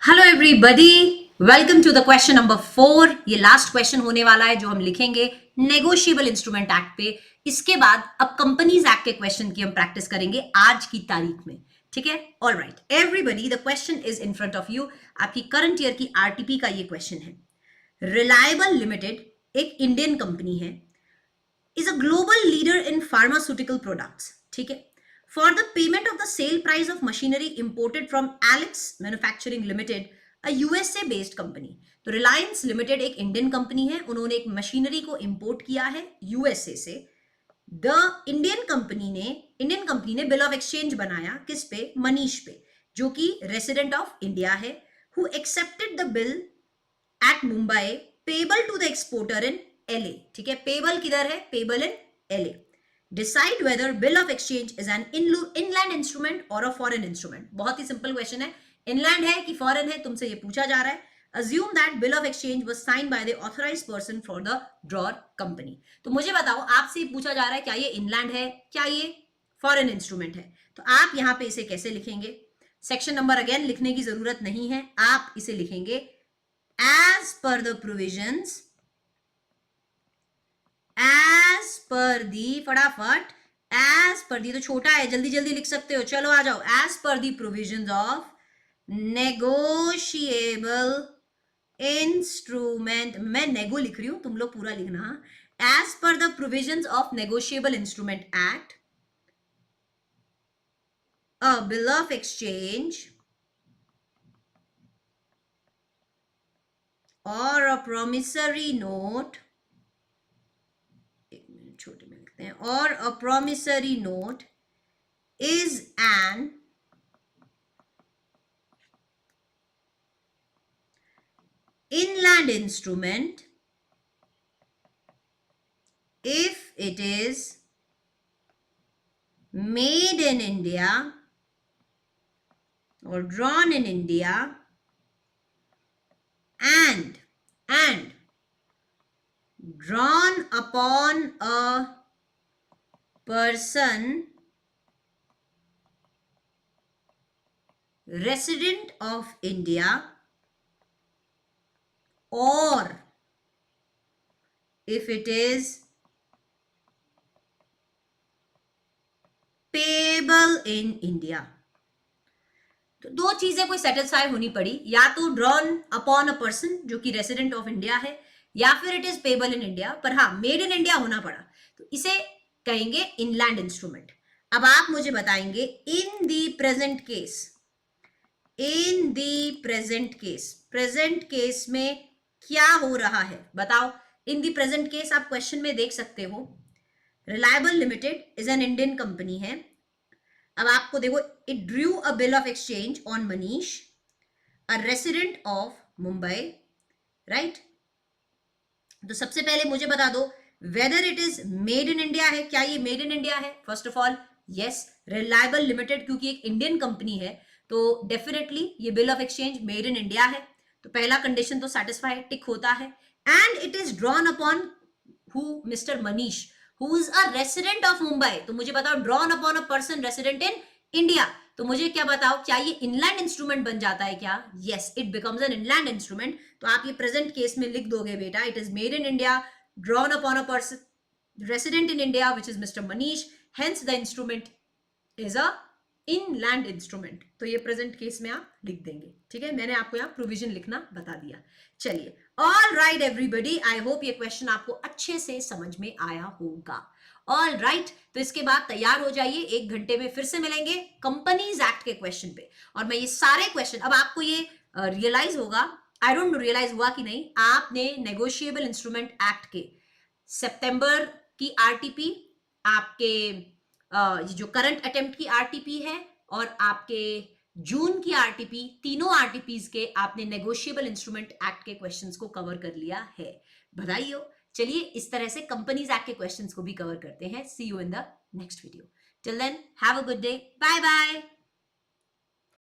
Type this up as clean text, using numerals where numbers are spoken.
Hello everybody, welcome to the question number 4। ये last question होने वाला है जो हम लिखेंगे नेगोशिएबल इंस्ट्रूमेंट एक्ट पे। इसके बाद अब कंपनीज एक्ट के क्वेश्चन की हम प्रैक्टिस करेंगे आज की तारीख में। ठीक है, all right everybody, the question is in front of you. आपकी करंट ईयर की आरटीपी का ये क्वेश्चन है। रिलायबल लिमिटेड एक इंडियन कंपनी है, is a global leader in pharmaceutical products. ठीक है, for the payment of the sale price of machinery imported from Alex Manufacturing Limited, a USA based company. तो Reliance limited एक Indian company है, उन्होंने एक machinery को import किया है यूएसए से। द इंडियन कंपनी ने बिल ऑफ एक्सचेंज बनाया किस पे? मनीष पे, जो कि रेसिडेंट ऑफ इंडिया है, who accepted the bill at Mumbai, payable to the exporter in LA. ठीक है, पेबल किधर है? Payable in LA. Decide whether bill of exchange is an inland instrument or a foreign instrument. बहुत ही simple question है, inland है कि foreign है, तुमसे ये पूछा जा रहा है। Assume that bill of exchange was signed by the authorized person for the drawer company. तो मुझे बताओ, आपसे पूछा जा रहा है क्या ये इनलैंड है, क्या ये फॉरेन इंस्ट्रूमेंट है। तो आप यहां पे इसे कैसे लिखेंगे? सेक्शन नंबर अगेन लिखने की जरूरत नहीं है, आप इसे लिखेंगे as per the provisions, as per the, फटाफट, as per the तो छोटा है, जल्दी जल्दी लिख सकते हो, चलो आ जाओ। as per the provisions of negotiable instrument, मैं नेगो लिख रही हूं, तुम लोग पूरा लिखना। as per the provisions of negotiable instrument act, a bill of exchange or a promissory note, एक मिनट छोटे में लिखते हैं, or a promissory note is an inland instrument if it is made in India or drawn in India and drawn upon a person resident of India, or if it is payable in India। तो दो चीजें कोई satisfy होनी पड़ी, या तो drawn upon a person जो कि रेसिडेंट ऑफ इंडिया है, या फिर it is payable in India, पर हाँ मेड इन इंडिया होना पड़ा, तो इसे कहेंगे इनलैंड इंस्ट्रूमेंट। अब आप मुझे बताएंगे in the present case, in the present case में क्या हो रहा है, बताओ। इन दी प्रेजेंट केस आप क्वेश्चन में देख सकते हो, reliable limited is an Indian company है। अब आपको देखो, it drew a bill of exchange on Manish, a resident of Mumbai, right. तो सबसे पहले मुझे बता दो whether it is made in India है, क्या ये मेड इन इंडिया है? First of all yes, reliable limited क्योंकि एक इंडियन कंपनी है तो डेफिनेटली ये bill of exchange made in India है, तो पहला कंडीशन तो सेटिस्फाई टिक होता है। And it is drawn upon who? Mister Manish, who is a resident of Mumbai. तो मुझे बताओ, drawn upon a person resident in India, तो मुझे क्या बताओ, क्या ये इनलैंड इंस्ट्रूमेंट बन जाता है क्या? Yes, it becomes N inland instrument. तो आप ये प्रेजेंट केस में लिख दोगे बेटा, it is made in India, drawn upon a person resident in India which is mister Manish, hence the instrument is a inland instrument. तो ये प्रेजेंट केस में आप लिख देंगे। ठीक है, मैंने आपको यहाँ प्रोविजन लिखना बता दिया। चलिए, all right everybody, I hope ये क्वेश्चन आपको अच्छे से समझ में आया होगा। ऑल राइट, तो इसके बाद तैयार हो जाइए, 1 घंटे में फिर से मिलेंगे कंपनीज एक्ट के क्वेश्चन पे। और मैं ये सारे क्वेश्चन, अब आपको ये रियलाइज होगा, आई डोंट नो रियलाइज हुआ कि नहीं, आपने नेगोशिएबल इंस्ट्रूमेंट एक्ट के सितंबर की आरटीपी, आपके जो करंट अटेम्प्ट की आरटीपी है, और आपके जून की आरटीपी, तीनों आरटीपीज के आपने नेगोशिएबल इंस्ट्रूमेंट एक्ट के क्वेश्चंस को कवर कर लिया है। बधाई हो। चलिए, इस तरह से कंपनीज एक्ट के क्वेश्चंस को भी कवर करते हैं। See you in the next video. Till then, have a good day, bye bye.